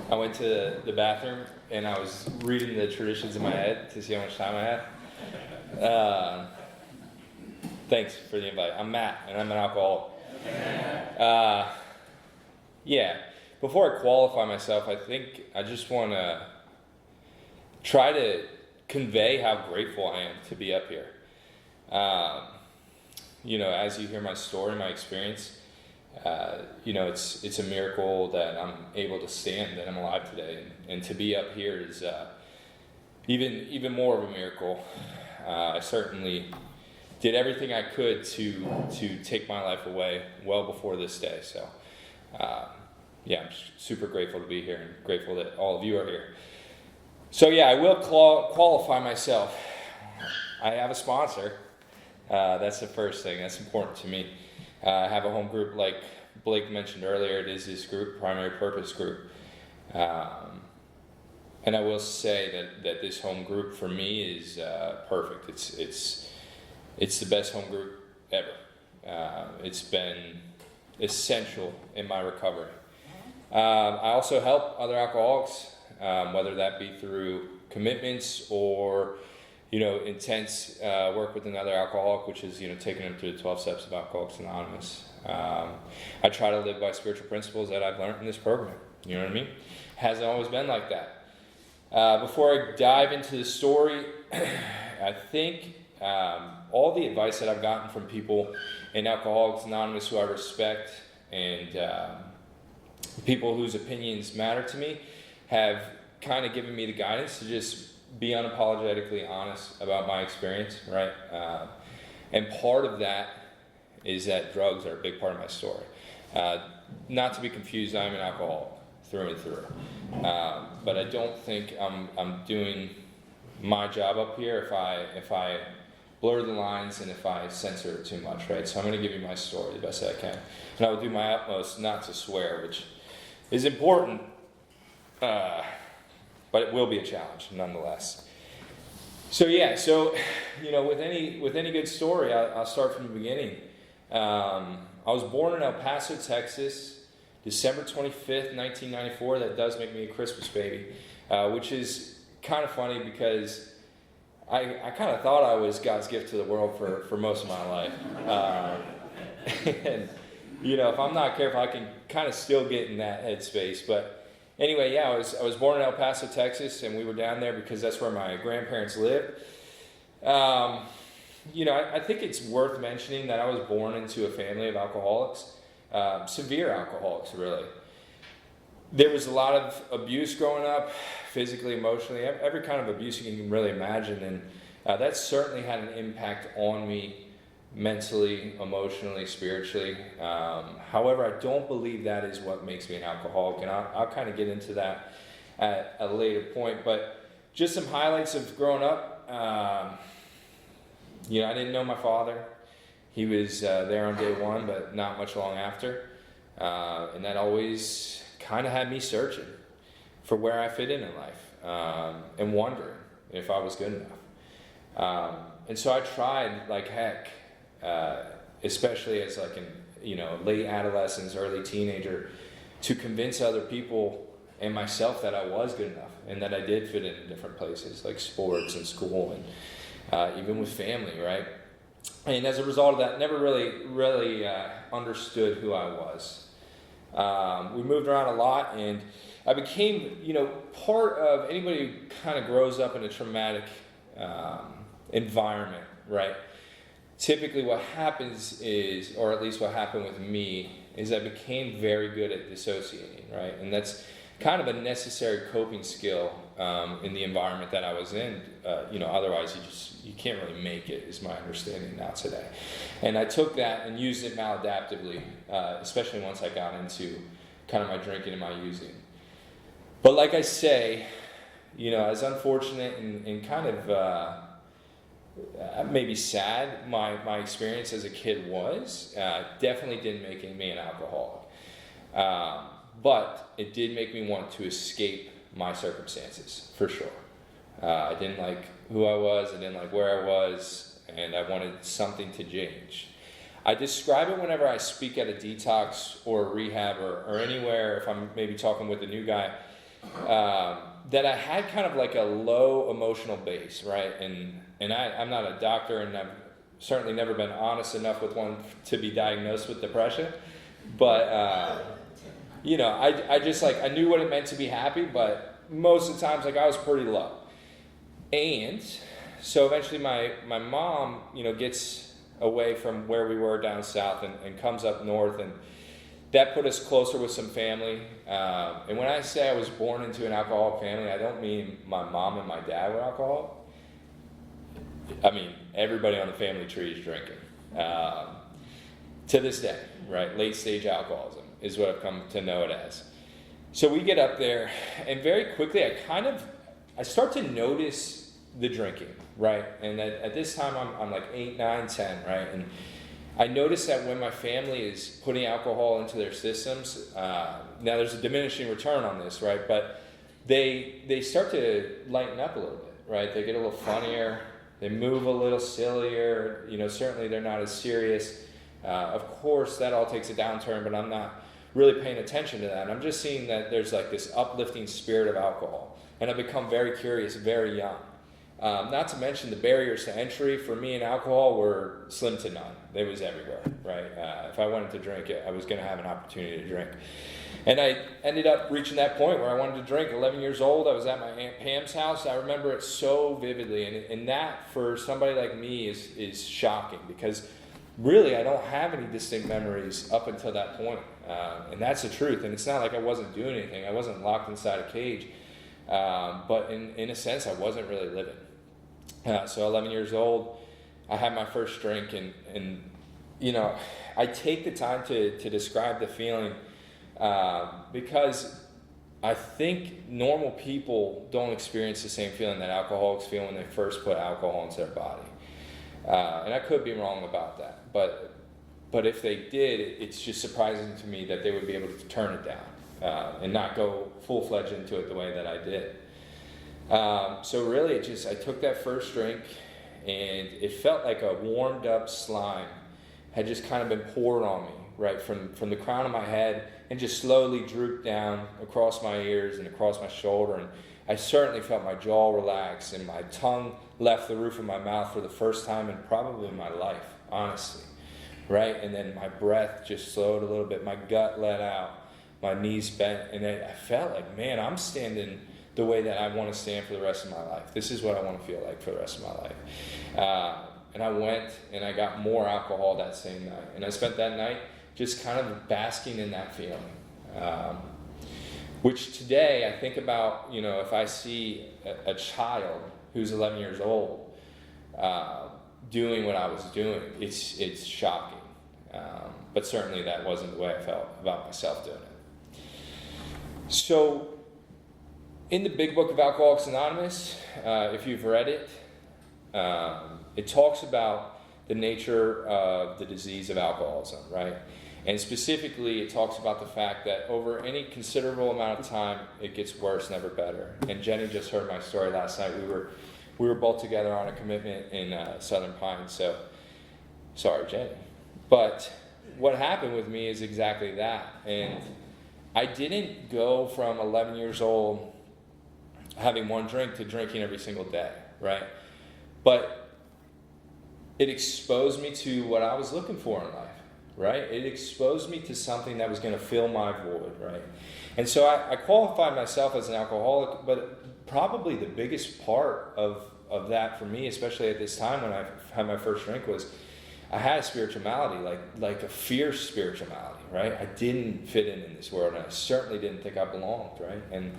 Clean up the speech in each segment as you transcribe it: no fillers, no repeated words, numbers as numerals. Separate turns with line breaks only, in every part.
I went to the bathroom and I was reading the traditions in my head to see how much time I had. Thanks for the invite. I'm Matt, and I'm an alcoholic. Yeah, before I qualify myself, I think I just want to try to convey how grateful I am to be up here. As you hear my story, my experience, it's a miracle that I'm able to stand, that I'm alive today, and to be up here is even more of a miracle. I certainly did everything I could to take my life away well before this day. So, I'm super grateful to be here and grateful that all of you are here. So I will qualify myself. I have a sponsor. That's the first thing. That's important to me. I have a home group like Blake mentioned earlier. It is this group, Primary Purpose Group. And I will say that this home group for me is perfect. It's the best home group ever. It's been essential in my recovery. I also help other alcoholics, whether that be through commitments or intense work with another alcoholic, which is taking them through the 12 steps of Alcoholics Anonymous. I try to live by spiritual principles that I've learned in this program. You know what I mean? Hasn't always been like that. Before I dive into the story, I think all the advice that I've gotten from people in Alcoholics Anonymous who I respect and people whose opinions matter to me have kind of given me the guidance to just be unapologetically honest about my experience, right? And part of that is that drugs are a big part of my story. Not to be confused, I'm an alcoholic through and through. But I don't think I'm doing my job up here if I blur the lines and if I censor it too much, right? So I'm going to give you my story the best that I can. And I will do my utmost not to swear, which is important, but it will be a challenge nonetheless. So with any good story, I'll start from the beginning. I was born in El Paso, Texas, December 25th, 1994. That does make me a Christmas baby, which is kind of funny because I kind of thought I was God's gift to the world for most of my life. And if I'm not careful, I can kind of still get in that headspace. But anyway, I was born in El Paso, Texas, and we were down there because that's where my grandparents lived. I think it's worth mentioning that I was born into a family of alcoholics, severe alcoholics, really. There was a lot of abuse growing up, physically, emotionally, every kind of abuse you can really imagine, and that certainly had an impact on me mentally, emotionally, spiritually. However, I don't believe that is what makes me an alcoholic, and I'll kind of get into that at a later point. But just some highlights of growing up. I didn't know my father. He was there on day one, but not much long after. And that always kind of had me searching for where I fit in life and wondering if I was good enough. And so I tried like heck, especially as like late adolescence, early teenager, to convince other people and myself that I was good enough and that I did fit in different places like sports and school and even with family, right? And as a result of that, never really understood who I was. We moved around a lot, and I became, part of anybody who kind of grows up in a traumatic environment, right? Typically what happens is, or at least what happened with me, is I became very good at dissociating, right? And that's kind of a necessary coping skill in the environment that I was in. Otherwise you can't really make it, is my understanding now today. And I took that and used it maladaptively, especially once I got into kind of my drinking and my using. But like I say, as unfortunate and kind of maybe sad my experience as a kid was, definitely didn't make me an alcoholic. But it did make me want to escape my circumstances, for sure. I didn't like who I was, I didn't like where I was, and I wanted something to change. I describe it whenever I speak at a detox or a rehab or anywhere, if I'm maybe talking with a new guy, that I had kind of like a low emotional base, right? And I'm not a doctor, and I've certainly never been honest enough with one to be diagnosed with depression. But, I just I knew what it meant to be happy, but most of the times, I was pretty low. And so eventually my mom, gets away from where we were down south and comes up north, and that put us closer with some family. And when I say I was born into an alcoholic family, I don't mean my mom and my dad were alcoholic. I mean, everybody on the family tree is drinking. To this day, right? Late stage alcoholism is what I've come to know it as. So we get up there, and very quickly I start to notice the drinking, right? And at this time I'm like 8, 9, 10, right? And I notice that when my family is putting alcohol into their systems, now there's a diminishing return on this, right? But they start to lighten up a little bit, right? They get a little funnier, they move a little sillier, certainly they're not as serious. Of course, that all takes a downturn, but I'm not really paying attention to that. I'm just seeing that there's this uplifting spirit of alcohol. And I've become very curious very young. Not to mention the barriers to entry for me in alcohol were slim to none. They was everywhere, right? If I wanted to drink it, I was going to have an opportunity to drink. And I ended up reaching that point where I wanted to drink. 11 years old, I was at my Aunt Pam's house. I remember it so vividly. And that, for somebody like me, is shocking, because really I don't have any distinct memories up until that point. And that's the truth. And it's not like I wasn't doing anything. I wasn't locked inside a cage. But in a sense, I wasn't really living. So 11 years old, I had my first drink, and I take the time to describe the feeling, because I think normal people don't experience the same feeling that alcoholics feel when they first put alcohol into their body. And I could be wrong about that, but if they did, it's just surprising to me that they would be able to turn it down and not go full-fledged into it the way that I did. So really, I took that first drink, and it felt like a warmed up slime had just kind of been poured on me, right, from the crown of my head, and just slowly drooped down across my ears and across my shoulder. And I certainly felt my jaw relax, and my tongue left the roof of my mouth for the first time in probably my life, honestly, right? And then my breath just slowed a little bit. My gut let out, my knees bent, and I felt like, man, I'm standing the way that I want to stand for the rest of my life. This is what I want to feel like for the rest of my life. And I went and I got more alcohol that same night. And I spent that night just kind of basking in that feeling. Which today I think about, if I see a child who's 11 years old doing what I was doing, it's shocking. But certainly that wasn't the way I felt about myself doing it. So, in the Big Book of Alcoholics Anonymous, if you've read it, it talks about the nature of the disease of alcoholism, right? And specifically, it talks about the fact that over any considerable amount of time, it gets worse, never better. And Jenny just heard my story last night. We were both together on a commitment in Southern Pines, so sorry, Jenny. But what happened with me is exactly that. And I didn't go from 11 years old having one drink to drinking every single day, right? But it exposed me to what I was looking for in life, right? It exposed me to something that was going to fill my void, right? And so I qualified myself as an alcoholic, but probably the biggest part of that for me, especially at this time when I had my first drink, was I had a spirituality, like a fierce spirituality, right? I didn't fit in this world, and I certainly didn't think I belonged, right? And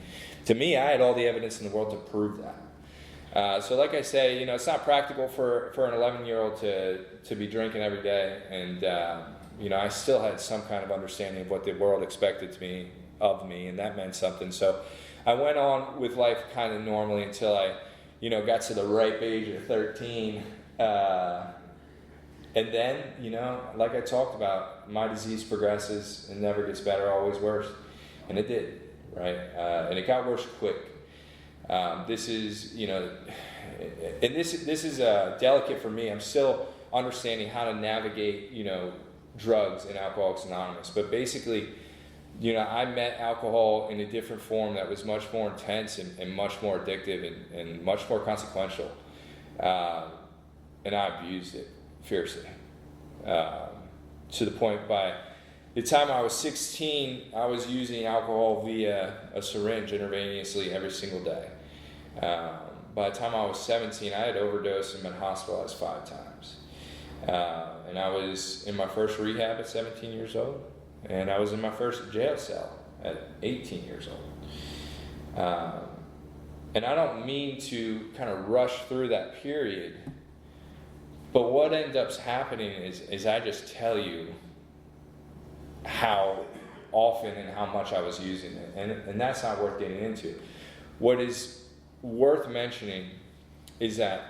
to me, I had all the evidence in the world to prove that. So like I say, it's not practical for an 11-year-old to be drinking every day, and I still had some kind of understanding of what the world expected of me, and that meant something. So I went on with life kind of normally until I, got to the ripe age of 13. And then, like I talked about, my disease progresses and never gets better, always worse. And it did, right? And it got worse quick. This is, and this is delicate for me. I'm still understanding how to navigate, drugs in Alcoholics Anonymous. But basically, I met alcohol in a different form that was much more intense and much more addictive and much more consequential. And I abused it fiercely. To the point by the time I was 16, I was using alcohol via a syringe intravenously every single day. By the time I was 17, I had overdosed and been hospitalized 5 times. And I was in my first rehab at 17 years old, and I was in my first jail cell at 18 years old. And I don't mean to kind of rush through that period, but what ends up happening is I just tell you how often and how much I was using it, and that's not worth getting into. What is worth mentioning is that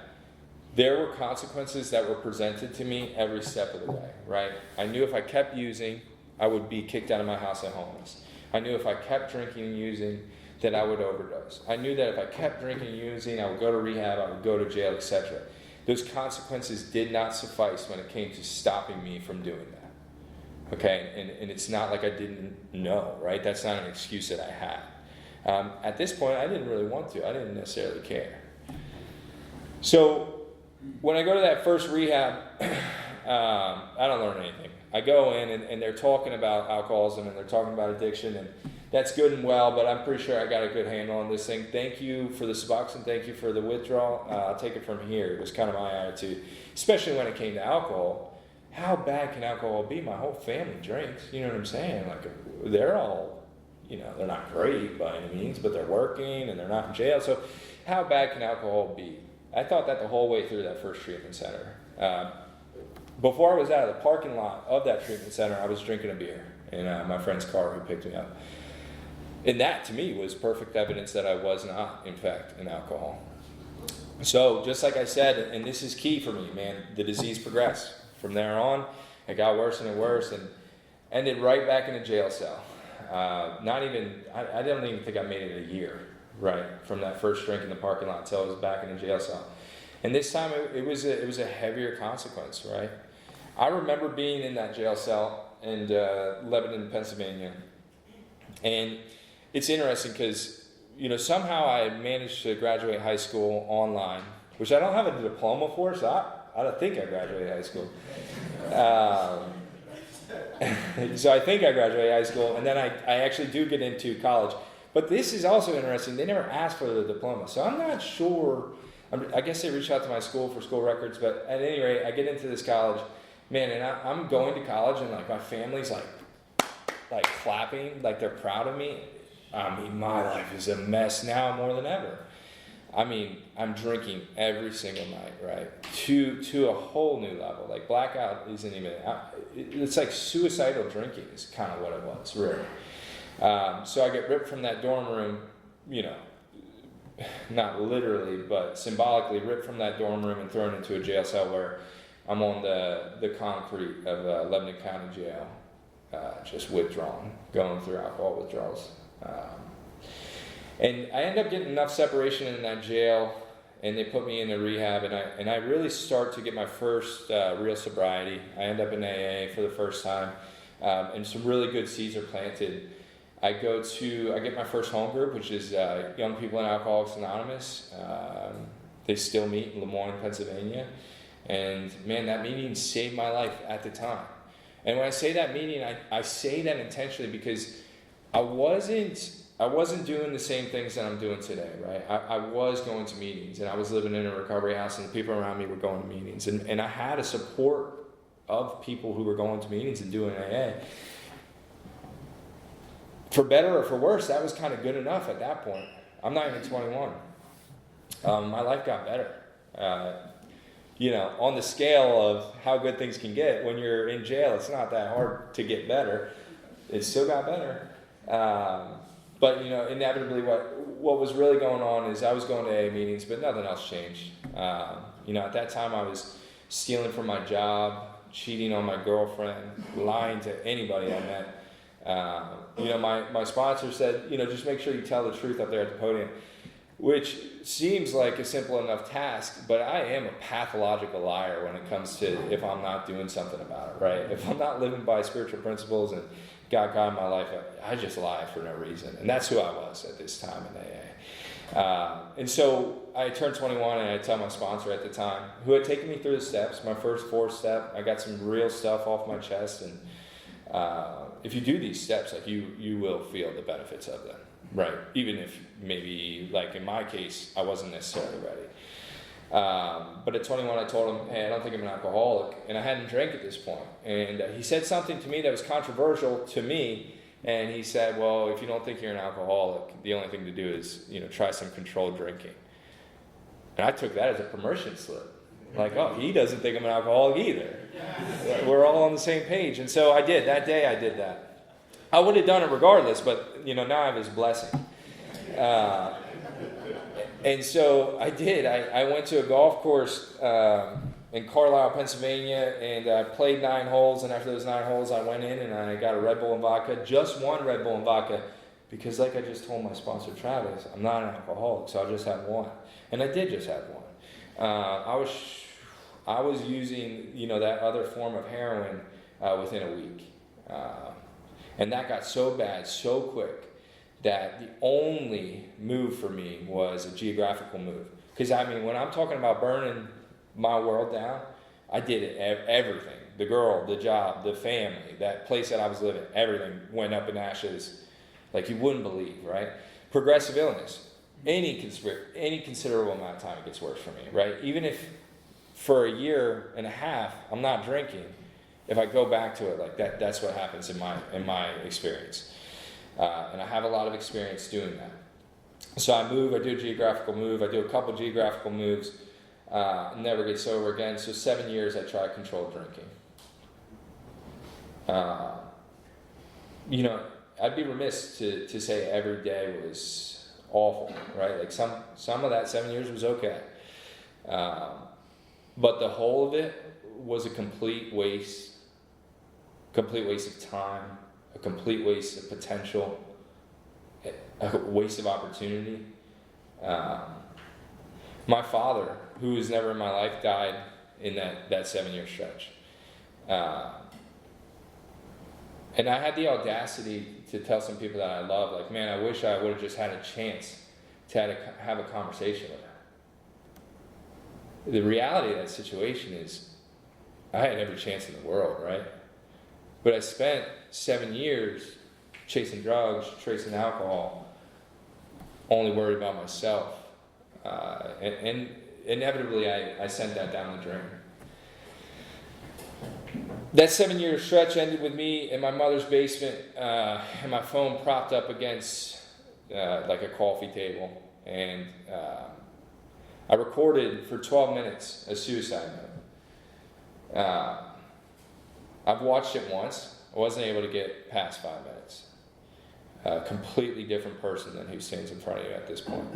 there were consequences that were presented to me every step of the way, right? I knew if I kept using, I would be kicked out of my house and homeless. I knew if I kept drinking and using, that I would overdose. I knew that if I kept drinking and using, I would go to rehab, I would go to jail, etc. Those consequences did not suffice when it came to stopping me from doing that. Okay, and it's not like I didn't know, right? That's not an excuse that I had. At this point, I didn't really want to. I didn't necessarily care. So when I go to that first rehab, I don't learn anything. I go in and they're talking about alcoholism and they're talking about addiction, and that's good and well, but I'm pretty sure I got a good handle on this thing. Thank you for the Suboxone. Thank you for the withdrawal. I'll take it from here. It was kind of my attitude, especially when it came to alcohol. How bad can alcohol be? My whole family drinks. You know what I'm saying? Like, they're all, they're not great by any means, but they're working and they're not in jail. So how bad can alcohol be? I thought that the whole way through that first treatment center. Before I was out of the parking lot of that treatment center, I was drinking a beer in my friend's car who picked me up. And that, to me, was perfect evidence that I was not, in fact, an alcohol. So, just like I said, and this is key for me, man, the disease progressed. From there on, it got worse and worse, and ended right back in a jail cell. I don't even think I made it a year, right, from that first drink in the parking lot until I was back in a jail cell. And this time, it was a heavier consequence, right? I remember being in that jail cell in Lebanon, Pennsylvania, and it's interesting because, somehow I managed to graduate high school online, which I don't have a diploma for, so I don't think I graduated high school. So I think I graduated high school, and then I actually do get into college. But this is also interesting. They never asked for the diploma, so I'm not sure. I guess they reached out to my school for school records, but at any rate, I get into this college, man, and I'm going to college, and my family's like clapping, like they're proud of me. I mean, my life is a mess now more than ever. I mean, I'm drinking every single night, right? To a whole new level. Like, blackout isn't even, it's like suicidal drinking is kind of what it was, really. So I get ripped from that dorm room, not literally, but symbolically ripped from that dorm room and thrown into a jail cell where I'm on the concrete of Lebanon County Jail, just withdrawn, going through alcohol withdrawals. And I end up getting enough separation in that jail, and they put me into rehab, and I really start to get my first real sobriety. I end up in AA for the first time, and some really good seeds are planted. I get my first home group, which is Young People in Alcoholics Anonymous. They still meet in Lemoyne, Pennsylvania, and man, that meeting saved my life at the time. And when I say that meeting, I say that intentionally because I wasn't doing the same things that I'm doing today, right? I was going to meetings, and I was living in a recovery house, and the people around me were going to meetings. And I had a support of people who were going to meetings and doing AA. For better or for worse, that was kind of good enough at that point. I'm not even 21. My life got better. On the scale of how good things can get, when you're in jail, it's not that hard to get better. It still got better. But inevitably what was really going on is I was going to AA meetings, but nothing else changed. At that time I was stealing from my job, cheating on my girlfriend, lying to anybody I met. My sponsor said, just make sure you tell the truth up there at the podium. which seems like a simple enough task, but I am a pathological liar when it comes to if I'm not doing something about it, right? If I'm not living by spiritual principles and God in my life, I just lie for no reason. And that's who I was at this time in AA. And so I turned 21 and I tell my sponsor at the time, who had taken me through the steps, my first 4 step, I got some real stuff off my chest. And if you do these steps, like you will feel the benefits of them, right? Even if maybe, like in my case, I wasn't necessarily ready. But at 21, I told him, hey, I don't think I'm an alcoholic. And I hadn't drank at this point. And he said something to me that was controversial to me. And he said, well, if you don't think you're an alcoholic, the only thing to do is, try some controlled drinking. And I took that as a permission slip. Like, oh, he doesn't think I'm an alcoholic either. We're all on the same page. And so I did. That day I did that. I would have done it regardless, but, now I have his blessing. And so I did. I went to a golf course in Carlisle, Pennsylvania, and I played 9 holes. And after those 9 holes, I went in and I got a Red Bull and vodka, just one Red Bull and vodka, because like I just told my sponsor, Travis, I'm not an alcoholic, so I'll just have one. And I did just have one. I was using, that other form of heroin within a week. And that got so bad so quick that the only move for me was a geographical move. Because, when I'm talking about burning my world down, I did it, everything. The girl, the job, the family, that place that I was living, everything went up in ashes like you wouldn't believe, right? Progressive illness. Any considerable amount of time it gets worse for me, right? Even if for a year and a half I'm not drinking, if I go back to it like that, that's what happens in my experience. And I have a lot of experience doing that. So I do a geographical move, I do a couple geographical moves, never get sober again. So 7 years I tried controlled drinking. I'd be remiss to say every day was awful, right? Like some of that 7 years was okay. But the whole of it was a complete waste of time, a complete waste of potential, a waste of opportunity. My father, who was never in my life, died in that 7-year stretch. And I had the audacity to tell some people that I love, like, man, I wish I would have just had a chance to have a conversation with her. The reality of that situation is I had every chance in the world, right? But I spent 7 years chasing drugs, chasing alcohol, only worried about myself. And inevitably, I sent that down the drain. That 7-year stretch ended with me in my mother's basement and my phone propped up against like a coffee table. And I recorded for 12 minutes a suicide note. I've watched it once. I wasn't able to get past 5 minutes. A completely different person than who stands in front of you at this point.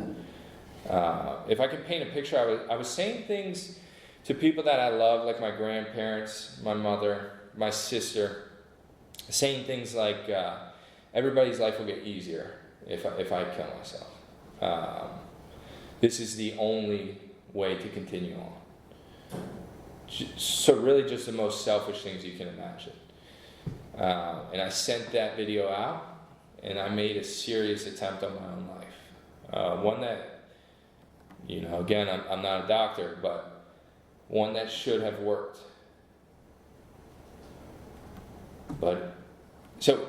If I could paint a picture, I was saying things to people that I love, like my grandparents, my mother, my sister, saying things like, everybody's life will get easier if I kill myself. This is the only way to continue on. So really just the most selfish things you can imagine. And I sent that video out, and I made a serious attempt on my own life. One that, again, I'm not a doctor, but one that should have worked. But, so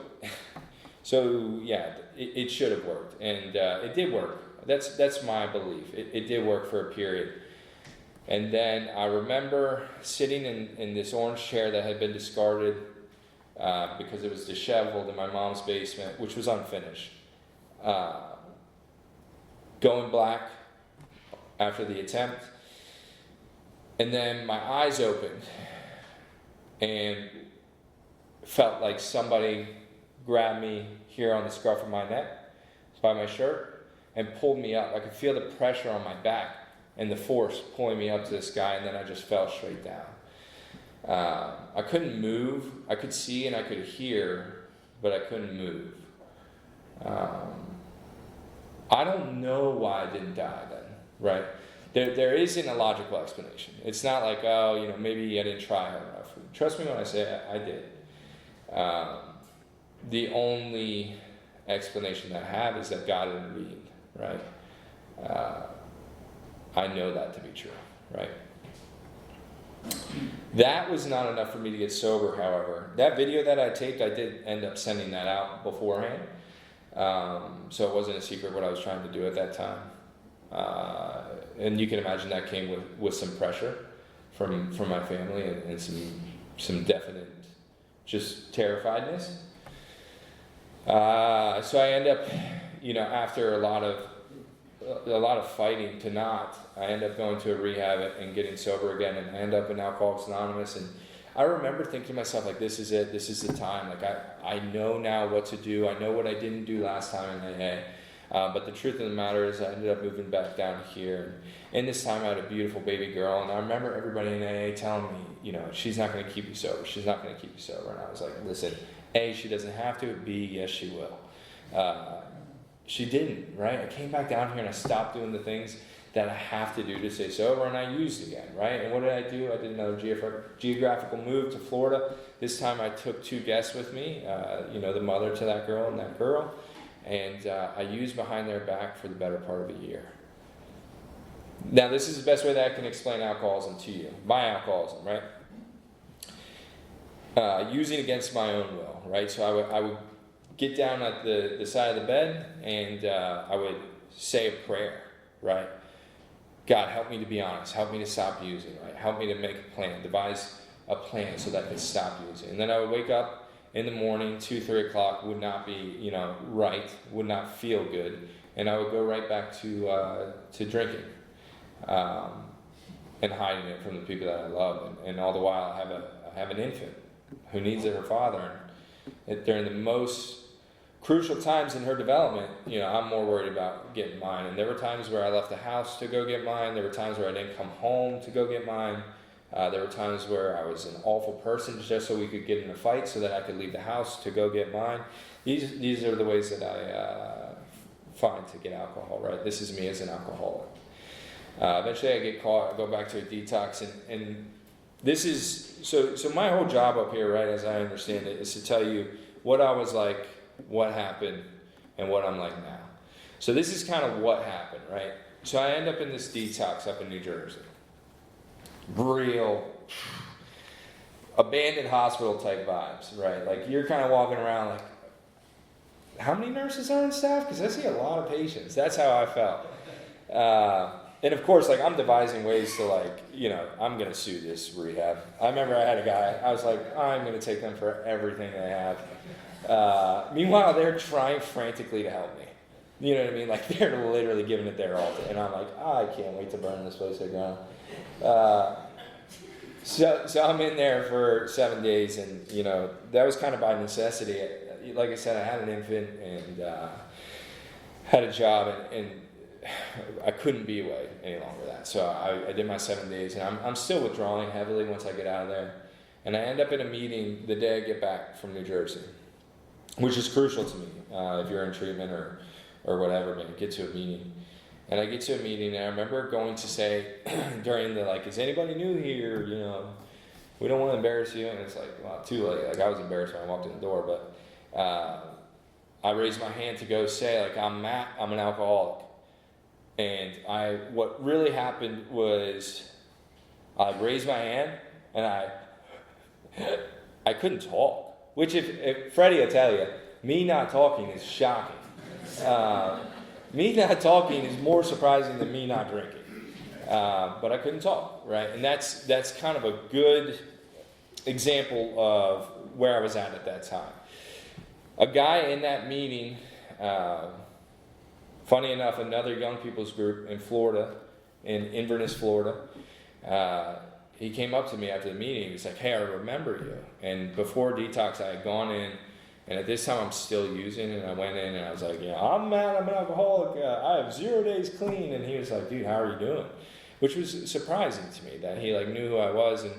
yeah, it should have worked. And it did work. That's my belief. It did work for a period. And then I remember sitting in this orange chair that had been discarded because it was disheveled in my mom's basement, which was unfinished. Going black after the attempt. And then my eyes opened and felt like somebody grabbed me here on the scruff of my neck by my shirt and pulled me up. I could feel the pressure on my back and the force pulling me up to the sky, and then I just fell straight down. I couldn't move. I could see and I could hear, but I couldn't move. I don't know why I didn't die then, right? There isn't a logical explanation. It's not like, oh, maybe I didn't try hard enough. Trust me when I say I did. The only explanation that I have is that God intervened, right? I know that to be true, right? That was not enough for me to get sober, however. That video that I taped, I did end up sending that out beforehand. So it wasn't a secret what I was trying to do at that time. And you can imagine that came with some pressure from my family and some definite just terrifiedness. So I end up, after a lot of fighting to not, I end up going to a rehab and getting sober again, and I end up in Alcoholics Anonymous. And I remember thinking to myself, like, this is it, this is the time. Like, I know now what to do. I know what I didn't do last time in AA. But the truth of the matter is I ended up moving back down here. And this time I had a beautiful baby girl. And I remember everybody in AA telling me, she's not going to keep you sober. She's not going to keep you sober. And I was like, listen, A, she doesn't have to. B, yes, she will. She didn't, right? I came back down here and I stopped doing the things that I have to do to stay sober, and I used again, right? And what did I do? I did another geographical move to Florida. This time I took 2 guests with me, the mother to that girl and that girl, and I used behind their back for the better part of a year. Now, this is the best way that I can explain alcoholism to you. My alcoholism, right? Using against my own will, right? So I would get down at the side of the bed, and I would say a prayer, right? God, help me to be honest. Help me to stop using, right? Help me to make a plan, devise a plan so that I can stop using. And then I would wake up in the morning, 2, 3 o'clock, would not be, right, would not feel good. And I would go right back to drinking and hiding it from the people that I love. And all the while, I have an infant who needs her father. And during the most crucial times in her development, I'm more worried about getting mine. And there were times where I left the house to go get mine. There were times where I didn't come home to go get mine. There were times where I was an awful person just so we could get in a fight so that I could leave the house to go get mine. These are the ways that I find to get alcohol, right? This is me as an alcoholic. Eventually I get caught, I go back to a detox, and this is, so my whole job up here, right, as I understand it, is to tell you what I was like, what happened, and what I'm like now. So this is kind of what happened, right? So I end up in this detox up in New Jersey. Real abandoned hospital type vibes, right? Like, you're kind of walking around like, how many nurses are on staff? Because I see a lot of patients. That's how I felt. And of course, like, I'm devising ways to, like, I'm going to sue this rehab. I remember I had a guy, I was like, I'm going to take them for everything they have. Meanwhile, they're trying frantically to help me. You know what I mean? Like, they're literally giving it their all. And I'm like, I can't wait to burn this place to the ground. So I'm in there for 7 days, and, that was kind of by necessity. Like I said, I had an infant and had a job, and I couldn't be away any longer than that. So I did my 7 days, and I'm still withdrawing heavily once I get out of there. And I end up in a meeting the day I get back from New Jersey, which is crucial to me if you're in treatment or whatever, man. Get to a meeting. And I get to a meeting, and I remember going to say during the, like, is anybody new here? We don't want to embarrass you. And it's like, well, too late. Like, I was embarrassed when I walked in the door, but I raised my hand to go say, like, I'm Matt, I'm an alcoholic. And what really happened was I raised my hand, and I couldn't talk. Which, if Freddie will tell you, me not talking is shocking. Me not talking is more surprising than me not drinking. But I couldn't talk, right? And that's kind of a good example of where I was at that time. A guy in that meeting, funny enough, another young people's group in Florida, in Inverness, Florida, he came up to me after the meeting. He's like, hey, I remember you. And before detox, I had gone in, and at this time I'm still using, and I went in and I was like, I'm Matt, I'm an alcoholic, I have 0 days clean. And he was like, dude, how are you doing? Which was surprising to me that he knew who I was, and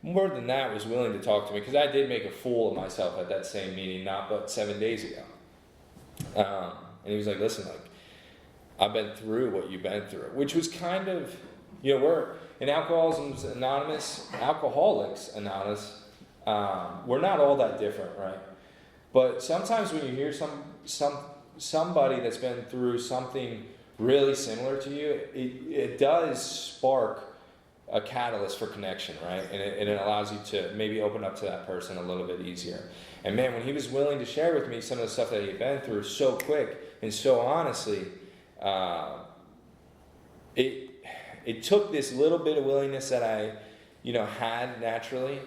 more than that was willing to talk to me, because I did make a fool of myself at that same meeting not but 7 days ago. And he was like, listen, I've been through what you've been through, which was kind of, we're in Alcoholics Anonymous, we're not all that different, right? But sometimes when you hear somebody that's been through something really similar to you, it does spark a catalyst for connection, right? And it allows you to maybe open up to that person a little bit easier. And man, when he was willing to share with me some of the stuff that he'd been through so quick and so honestly, it took this little bit of willingness that I, had naturally,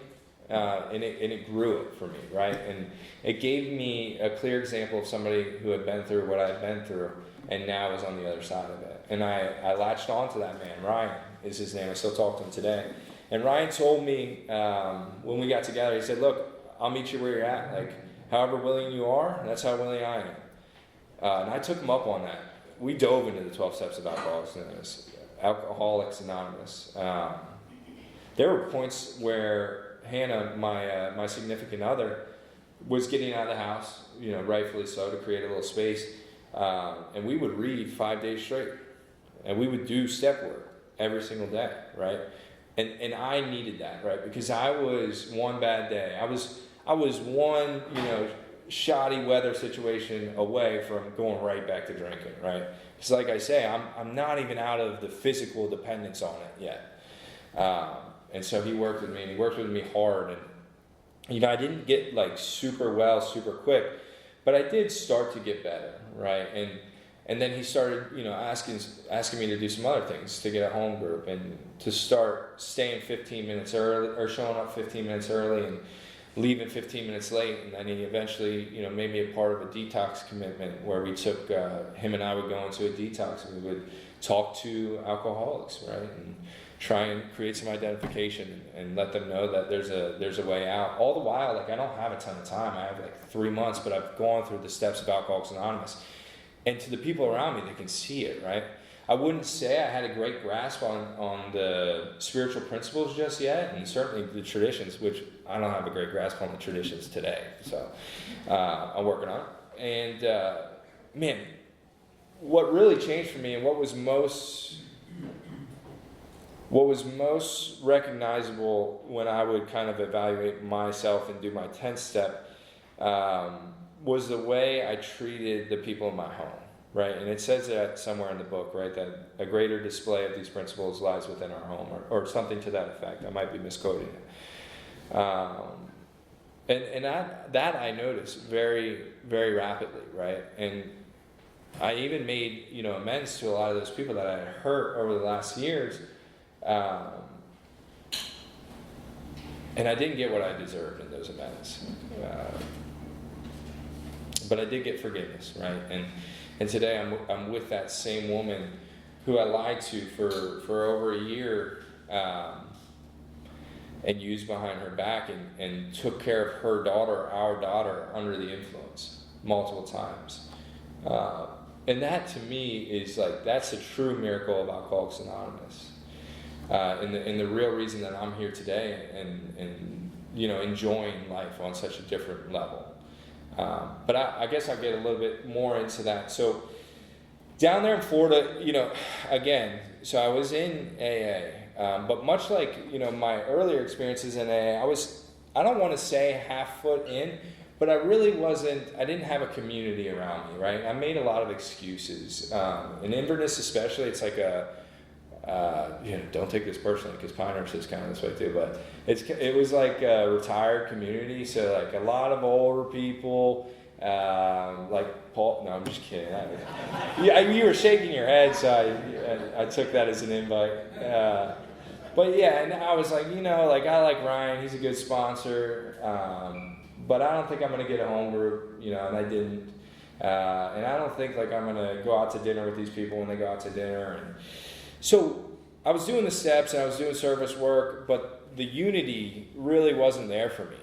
and it grew it for me, right? And it gave me a clear example of somebody who had been through what I'd been through and now is on the other side of it. And I latched on to that man. Ryan is his name. I still talk to him today. And Ryan told me when we got together, he said, look, I'll meet you where you're at. Like, however willing you are, that's how willing I am. And I took him up on that. We dove into the 12 steps of Alcoholics Anonymous. There were points where Hannah, my significant other, was getting out of the house, rightfully so, to create a little space. And we would read 5 days straight. And we would do step work every single day, right? And I needed that, right? Because I was one bad day. I was one, shoddy weather situation away from going right back to drinking, right? Because like I say, I'm not even out of the physical dependence on it yet. And so he worked with me, and he worked with me hard. And, I didn't get like super well, super quick, but I did start to get better, right? And then he started, asking me to do some other things, to get a home group and to start staying 15 minutes early, or showing up 15 minutes early and leaving 15 minutes late. And then he eventually, made me a part of a detox commitment where we took, him and I would go into a detox and we would talk to alcoholics, right? And try and create some identification and let them know that there's a way out. All the while, like, I don't have a ton of time. I have like 3 months, but I've gone through the steps of Alcoholics Anonymous. And to the people around me, they can see it, right? I wouldn't say I had a great grasp on the spiritual principles just yet, and certainly the traditions, which I don't have a great grasp on the traditions today. So I'm working on it. And man, what really changed for me, and what was most recognizable when I would kind of evaluate myself and do my 10th step, was the way I treated the people in my home, right? And it says that somewhere in the book, right, that a greater display of these principles lies within our home, or something to that effect. I might be misquoting it. And that I noticed very, very rapidly, right? And I even made, amends to a lot of those people that I had hurt over the last years. And I didn't get what I deserved in those amends. But I did get forgiveness, right? And today I'm with that same woman who I lied to for over a year, and used behind her back and took care of her daughter, our daughter, under the influence multiple times. And that to me is like, that's a true miracle of Alcoholics Anonymous. And the real reason that I'm here today and enjoying life on such a different level. But I guess I'll get a little bit more into that. So down there in Florida, again, so I was in AA, but much like, my earlier experiences in AA, I don't want to say half foot in, but I didn't have a community around me, right? I made a lot of excuses. In Inverness especially, it's like don't take this personally, because Pinehurst is kind of this way too, but it was like a retired community, so like a lot of older people, like Paul. No, I'm just kidding. You were shaking your head, so I took that as an invite. But yeah, and I was like, I like Ryan. He's a good sponsor, but I don't think I'm gonna get a home group, and I didn't, and I don't think like I'm gonna go out to dinner with these people when they go out to dinner. And so I was doing the steps and I was doing service work, but the unity really wasn't there for me.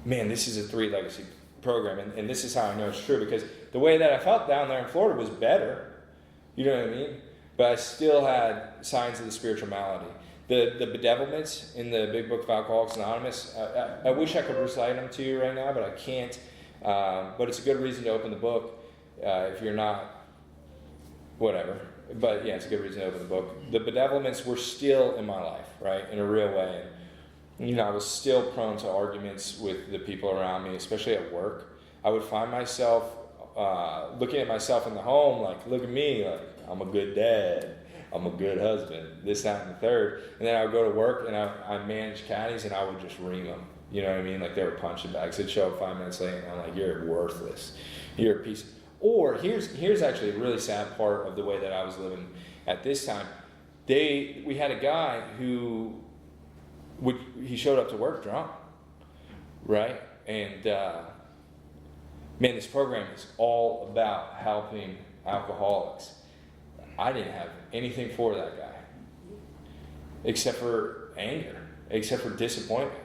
Man, this is a 3 legacy program, and this is how I know it's true, because the way that I felt down there in Florida was better, you know what I mean? But I still had signs of the spiritual malady. The bedevilments in the big book of Alcoholics Anonymous, I wish I could recite them to you right now, but I can't. But it's a good reason to open the book if you're not whatever. But yeah, it's a good reason to open the book. The bedevilments were still in my life, right, in a real way. And, I was still prone to arguments with the people around me, especially at work. I would find myself looking at myself in the home, like, look at me, like, I'm a good dad, I'm a good husband, this, that, and the third. And then I would go to work and I managed caddies and I would just ream them. You know what I mean? Like, they were punching bags. They'd show up 5 minutes late and I'm like, you're worthless. You're a piece of... Or here's actually a really sad part of the way that I was living at this time. We had a guy who he showed up to work drunk, right? And man, this program is all about helping alcoholics. I didn't have anything for that guy, except for anger, except for disappointment,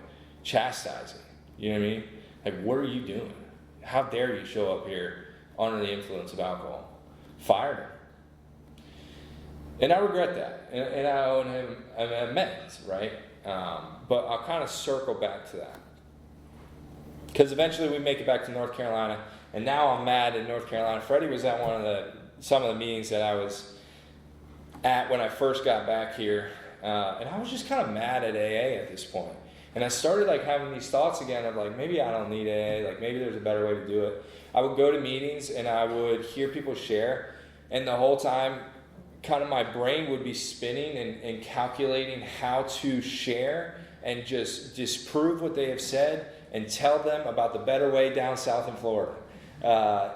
chastising. You know what I mean? Like, what are you doing? How dare you show up here under the influence of alcohol? Fired him. And I regret that. And I owe him an amends, right? But I'll kind of circle back to that. Because eventually we make it back to North Carolina. And now I'm mad in North Carolina. Freddie was at some of the meetings that I was at when I first got back here. And I was just kind of mad at AA at this point. And I started like having these thoughts again of like, maybe I don't need AA. Like, maybe there's a better way to do it. I would go to meetings and I would hear people share, and the whole time kind of my brain would be spinning and calculating how to share and just disprove what they have said and tell them about the better way down south in Florida.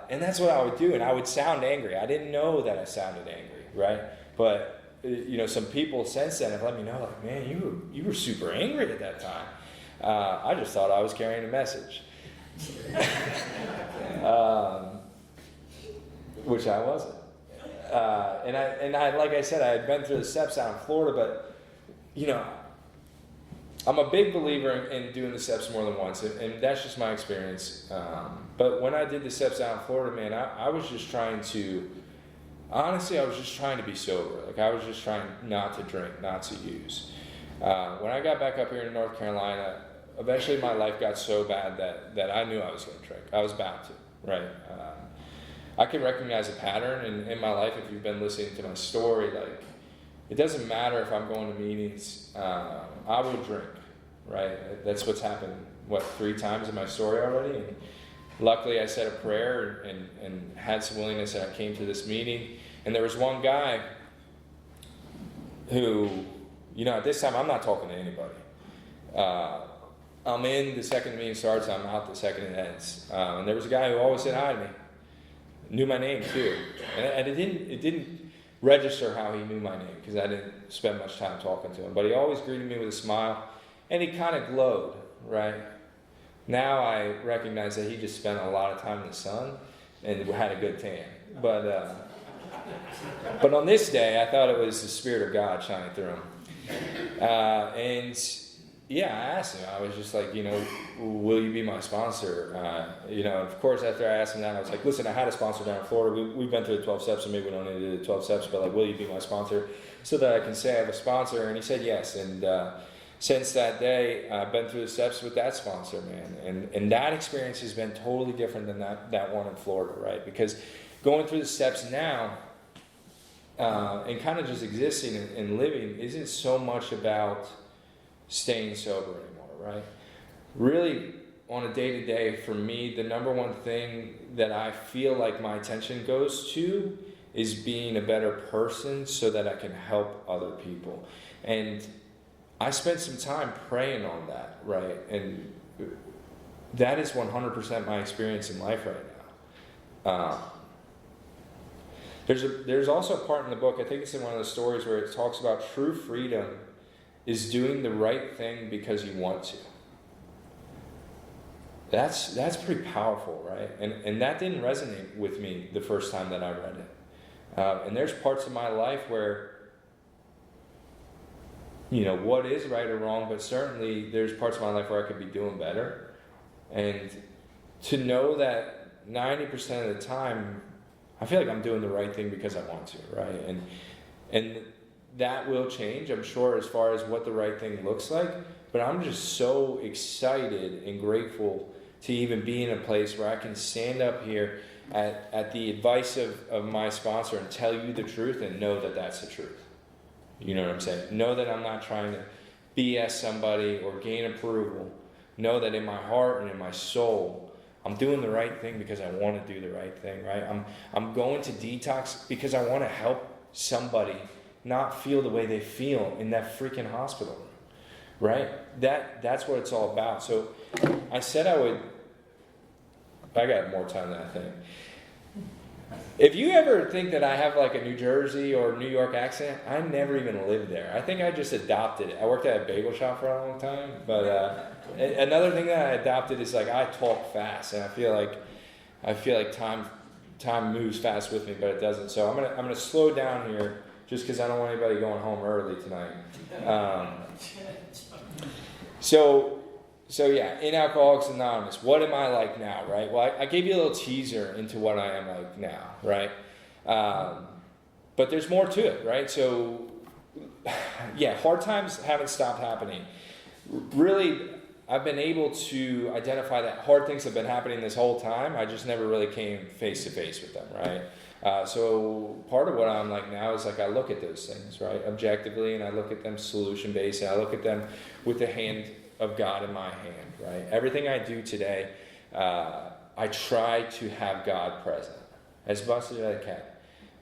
And that's what I would do, and I would sound angry. I didn't know that I sounded angry, right? But some people since then have let me know, like, man, you were super angry at that time. I just thought I was carrying a message. Which I wasn't. And I, like I said, I had been through the steps out in Florida, but, I'm a big believer in doing the steps more than once, and that's just my experience. But when I did the steps out in Florida, man, I was just trying to, honestly, I was just trying to be sober. Like, I was just trying not to drink, not to use. When I got back up here in North Carolina, eventually my life got so bad that I knew I was going to drink. I was bound to, right? I can recognize a pattern in my life if you've been listening to my story. Like, it doesn't matter if I'm going to meetings, I will drink, right? That's what's happened, 3 times in my story already? And luckily I said a prayer and had some willingness, and I came to this meeting. And there was one guy who, at this time I'm not talking to anybody. I'm in the second the meeting starts, I'm out the second it ends. And there was a guy who always said hi to me. Knew my name too. And it didn't register how he knew my name, because I didn't spend much time talking to him. But he always greeted me with a smile, and he kind of glowed, right? Now I recognize that he just spent a lot of time in the sun and had a good tan. But on this day, I thought it was the Spirit of God shining through him. And yeah, I asked him. I was just like, will you be my sponsor? Of course, after I asked him that, I was like, listen, I had a sponsor down in Florida. We've been through the 12 steps, so maybe we don't need to do the 12 steps, but like, will you be my sponsor? So that I can say I have a sponsor. And he said yes. And since that day, I've been through the steps with that sponsor, man. And that experience has been totally different than that one in Florida, right? Because going through the steps now, and kind of just existing and living isn't so much about staying sober anymore, right? Really, on a day-to-day, for me, the number one thing that I feel like my attention goes to is being a better person so that I can help other people. And I spent some time praying on that, right? And that is 100% my experience in life right now. There's also a part in the book, I think it's in one of the stories, where it talks about true freedom is doing the right thing because you want to. That's pretty powerful, right? And that didn't resonate with me the first time that I read it. And there's parts of my life where, what is right or wrong, but certainly there's parts of my life where I could be doing better. And to know that 90% of the time, I feel like I'm doing the right thing because I want to, right? And that will change, I'm sure, as far as what the right thing looks like. But I'm just so excited and grateful to even be in a place where I can stand up here at the advice of my sponsor and tell you the truth and know that that's the truth. You know what I'm saying? Know that I'm not trying to BS somebody or gain approval. Know that in my heart and in my soul, I'm doing the right thing because I want to do the right thing, right? I'm going to detox because I want to help somebody not feel the way they feel in that freaking hospital room, right? That's what it's all about. So I said I got more time than I think. If you ever think that I have like a New Jersey or New York accent, I never even lived there. I think I just adopted it. I worked at a bagel shop for a long time, but another thing that I adopted is like I talk fast, and I feel like time moves fast with me, but it doesn't. So I'm gonna slow down here just because I don't want anybody going home early tonight. So yeah, in Alcoholics Anonymous, what am I like now, right? Well, I gave you a little teaser into what I am like now, right? But there's more to it, right? So yeah, hard times haven't stopped happening. Really, I've been able to identify that hard things have been happening this whole time. I just never really came face to face with them, right? So part of what I'm like now is like I look at those things, right, objectively, and I look at them solution based, and I look at them with the hand of God in my hand, right? Everything I do today, I try to have God present as much as I can.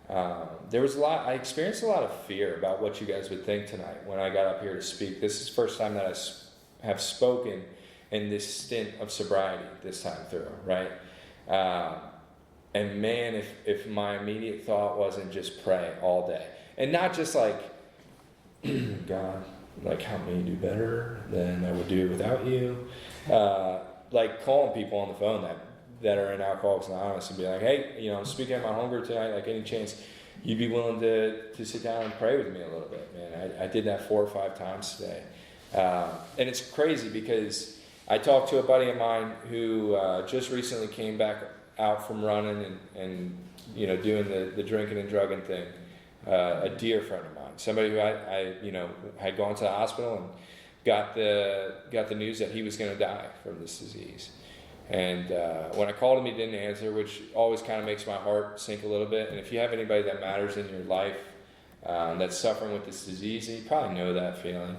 I experienced a lot of fear about what you guys would think tonight when I got up here to speak. This is the first time that I have spoken in this stint of sobriety this time through, right? And man, if my immediate thought wasn't just pray all day, and not just like, God, like help me do better than I would do without you. Like calling people on the phone that are in Alcoholics Anonymous and be like, hey, I'm speaking at my home group tonight, like any chance you'd be willing to sit down and pray with me a little bit, man. I did that 4 or 5 times today. And it's crazy because I talked to a buddy of mine who just recently came back out from running and doing the drinking and drugging thing. A dear friend of mine, somebody who I had gone to the hospital and got the news that he was going to die from this disease. And when I called him, he didn't answer, which always kind of makes my heart sink a little bit. And if you have anybody that matters in your life that's suffering with this disease, and you probably know that feeling.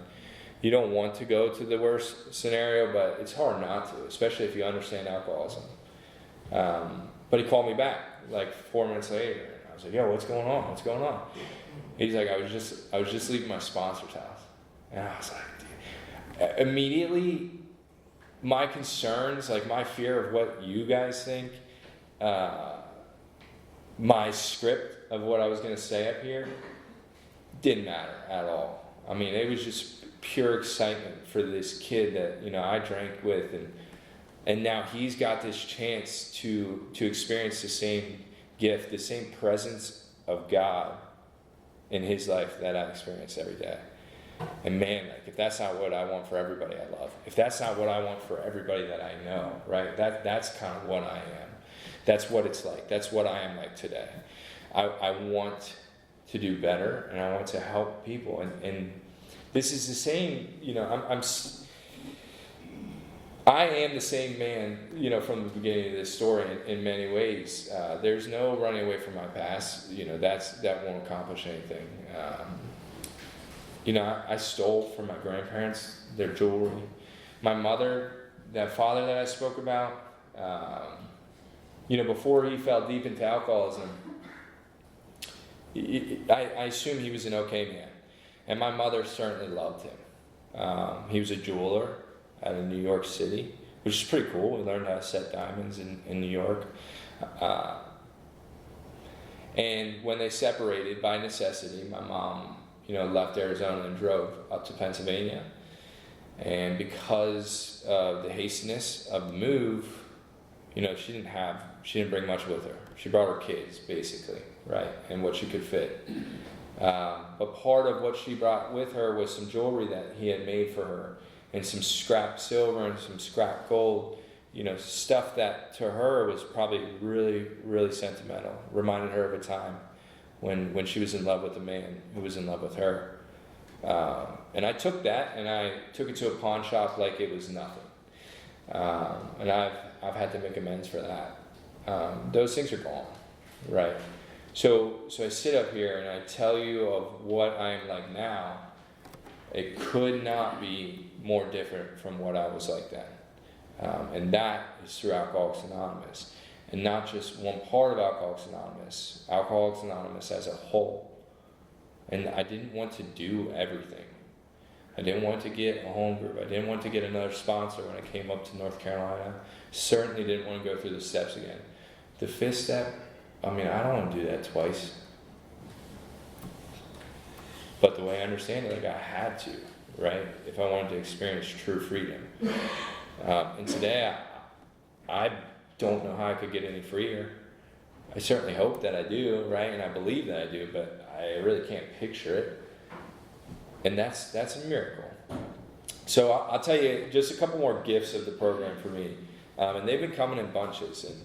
You don't want to go to the worst scenario, but it's hard not to, especially if you understand alcoholism. But he called me back like 4 minutes later. I was like, yo, what's going on? What's going on? He's like, I was just leaving my sponsor's house. And I was like, dude. Immediately, my concerns, like my fear of what you guys think, my script of what I was going to say up here, didn't matter at all. I mean, it was just pure excitement for this kid that, I drank with, and now he's got this chance to experience the same gift, the same presence of God in his life that I experience every day. And man, like if that's not what I want for everybody I love, if that's not what I want for everybody that I know, right? That's kind of what I am. That's what it's like. That's what I am like today. I want to do better, and I want to help people. And this is the same, I am the same man, from the beginning of this story in many ways. There's no running away from my past. That won't accomplish anything. I stole from my grandparents their jewelry. My mother, that father that I spoke about, before he fell deep into alcoholism, I assume he was an okay man. And my mother certainly loved him. He was a jeweler out of New York City, which is pretty cool. We learned how to set diamonds in New York. And when they separated by necessity, my mom, left Arizona and drove up to Pennsylvania. And because of the hastiness of the move, she didn't bring much with her. She brought her kids, basically, right? And what she could fit. But part of what she brought with her was some jewelry that he had made for her, and some scrap silver and some scrap gold, stuff that to her was probably really, really sentimental. Reminded her of a time when she was in love with a man who was in love with her. And I took that and I took it to a pawn shop like it was nothing. And I've had to make amends for that. those things are gone, right? So I sit up here and I tell you of what I'm like now. It could not be more different from what I was like then. And that is through Alcoholics Anonymous. And not just one part of Alcoholics Anonymous as a whole. And I didn't want to do everything. I didn't want to get a home group. I didn't want to get another sponsor when I came up to North Carolina. Certainly didn't want to go through the steps again. The fifth step, I don't want to do that twice. But the way I understand it, I had to, right? If I wanted to experience true freedom. And today, I don't know how I could get any freer. I certainly hope that I do, right? And I believe that I do, but I really can't picture it. And that's a miracle. So I'll tell you just a couple more gifts of the program for me. And they've been coming in bunches. And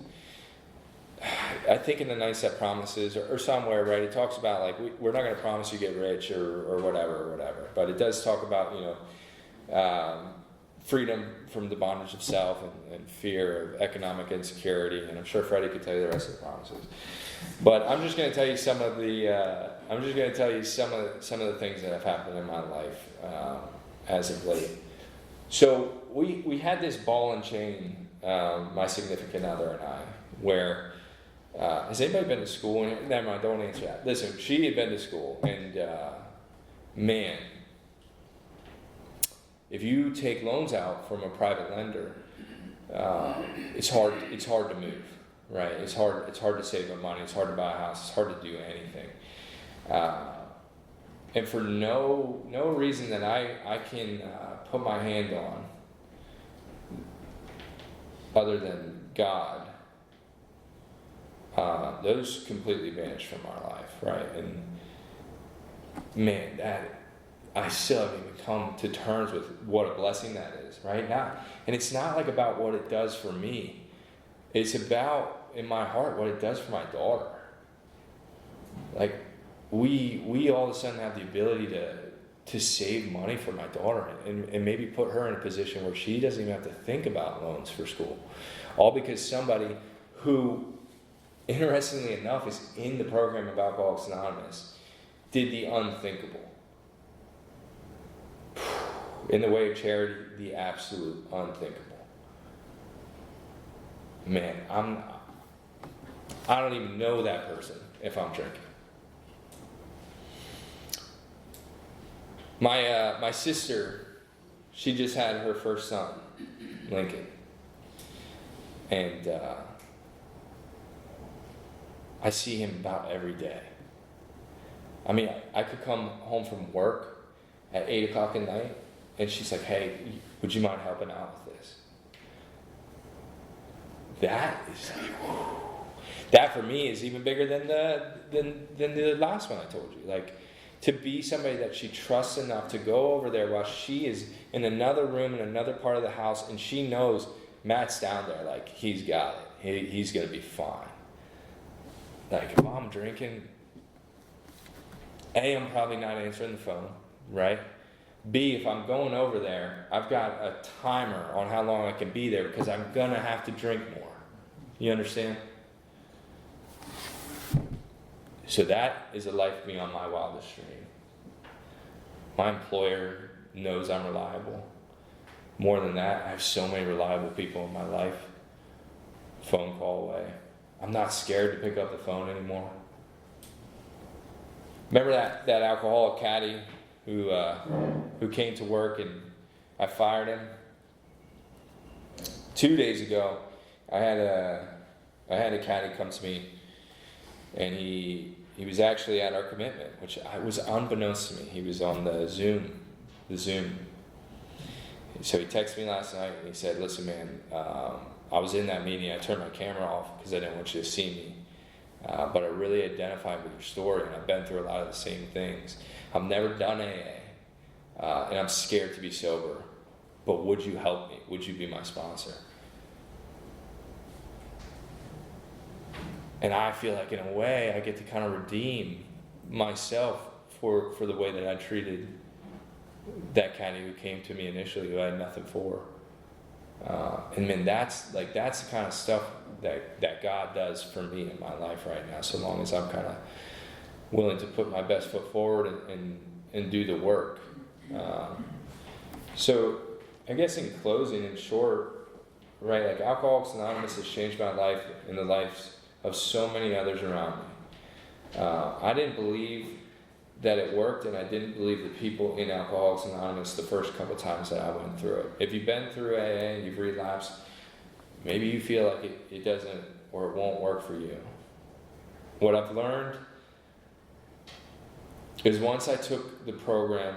I think in the 9 Step Promises or somewhere, right, it talks about we're not going to promise you get rich or whatever. But it does talk about, freedom from the bondage of self and fear of economic insecurity. And I'm sure Freddie could tell you the rest of the promises. But I'm just going to tell you some of the things that have happened in my life as of late. So we had this ball and chain, my significant other and I, where has anybody been to school? Never mind, don't answer that. Listen, she had been to school, and man, if you take loans out from a private lender, it's hard to move. Right, it's hard to save up money. It's hard to buy a house. It's hard to do anything, and for no reason that I can put my hand on, other than God, those completely vanished from our life. Right, and man, that I still haven't even come to terms with what a blessing that is. Right now, and it's not about what it does for me. It's about, in my heart, what it does for my daughter. We all of a sudden have the ability to save money for my daughter and maybe put her in a position where she doesn't even have to think about loans for school. All because somebody who, interestingly enough, is in the program of Alcoholics Anonymous, did the unthinkable. In the way of charity, the absolute unthinkable. Man, I don't even know that person if I'm drinking. My sister, she just had her first son, Lincoln, and I see him about every day. I could come home from work at 8 o'clock at night, and she's like, "Hey, would you mind helping out with this?" That is that for me is even bigger than the last one I told you. To be somebody that she trusts enough to go over there while she is in another room in another part of the house, and she knows Matt's down there. He's got it. He's gonna be fine. If I'm drinking, A, I'm probably not answering the phone, right? B, if I'm going over there, I've got a timer on how long I can be there because I'm going to have to drink more. You understand? So that is a life beyond my wildest dream. My employer knows I'm reliable. More than that, I have so many reliable people in my life. Phone call away. I'm not scared to pick up the phone anymore. Remember that alcoholic caddy who came to work and I fired him? 2 days ago, I had a caddy come to me, and he was actually at our commitment, which was unbeknownst to me. He was on the Zoom. So he texted me last night and he said, "Listen, man, I was in that meeting. I turned my camera off because I didn't want you to see me. But I really identified with your story, and I've been through a lot of the same things. I've never done AA, and I'm scared to be sober. But would you help me? Would you be my sponsor?" And I feel like, in a way, I get to kind of redeem myself for the way that I treated that caddy who came to me initially, who I had nothing for. And man, that's the kind of stuff that God does for me in my life right now, so long as I'm kind of willing to put my best foot forward and do the work. So I guess in closing, in short, right, like Alcoholics Anonymous has changed my life and the lives of so many others around me. I didn't believe that it worked, and I didn't believe the people in Alcoholics Anonymous the first couple times that I went through it. If you've been through AA and you've relapsed, maybe you feel like it doesn't or it won't work for you. What I've learned is once I took the program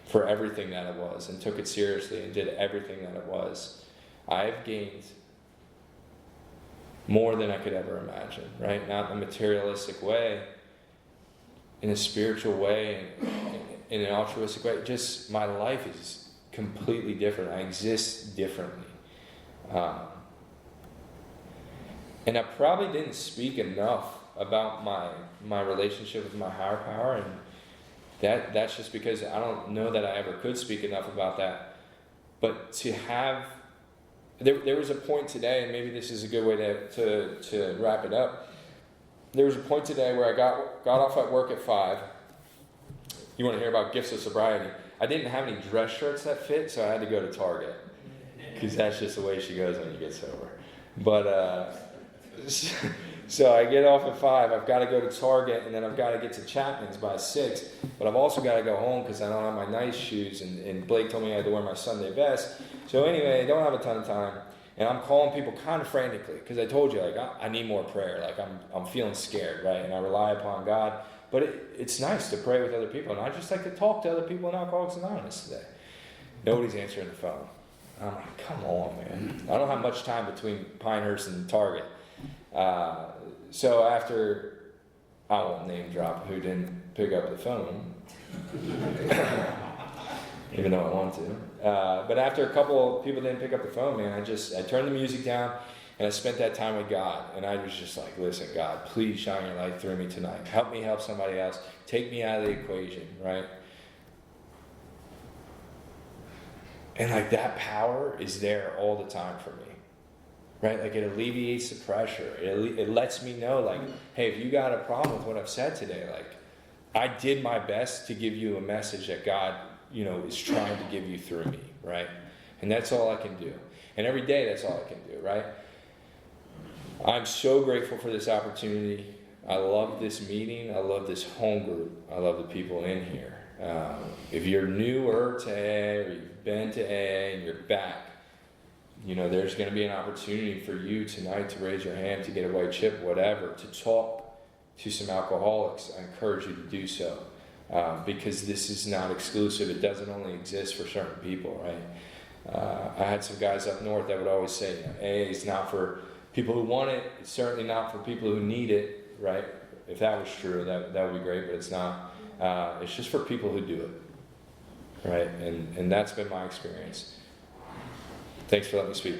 for everything that it was and took it seriously and did everything that it was, I've gained more than I could ever imagine, right? Not in a materialistic way, in a spiritual way, in an altruistic way. Just my life is completely different. I exist differently. And I probably didn't speak enough about my relationship with my higher power, and that's just because I don't know that I ever could speak enough about that. But to have, there was a point today, and maybe this is a good way to wrap it up. There was a point today where I got off at work at 5. You want to hear about gifts of sobriety? I didn't have any dress shirts that fit, so I had to go to Target, because that's just the way she goes when you get sober. But so I get off at 5. I've got to go to Target, and then I've got to get to Chapman's by 6. But I've also got to go home because I don't have my nice shoes, and Blake told me I had to wear my Sunday best. So anyway, I don't have a ton of time, and I'm calling people kind of frantically because I told you, like, I need more prayer. Like, I'm feeling scared, right? And I rely upon God. But it's nice to pray with other people, and I just like to talk to other people in Alcoholics Anonymous today. Nobody's answering the phone. I'm like, come on, man. I don't have much time between Pinehurst and Target. So after, I won't name drop who didn't pick up the phone, even though I want to. But after a couple of people didn't pick up the phone, man, I turned the music down, and I spent that time with God. And I was just like, listen, God, please shine your light through me tonight. Help me help somebody else. Take me out of the equation, right? And like that power is there all the time for me. Right? Like it alleviates the pressure. It lets me know, like, hey, if you got a problem with what I've said today, like, I did my best to give you a message that God, is trying to give you through me, right? And that's all I can do. And every day, that's all I can do, right? I'm so grateful for this opportunity. I love this meeting. I love this home group. I love the people in here. If you're newer to AA or you've been to AA and you're back, there's going to be an opportunity for you tonight to raise your hand, to get a white chip, whatever, to talk to some alcoholics. I encourage you to do so because this is not exclusive. It doesn't only exist for certain people, right? I had some guys up north that would always say, AA is not for people who want it. It's certainly not for people who need it, right? If that was true, that would be great, but it's not. It's just for people who do it, right? And that's been my experience. Thanks for letting me speak.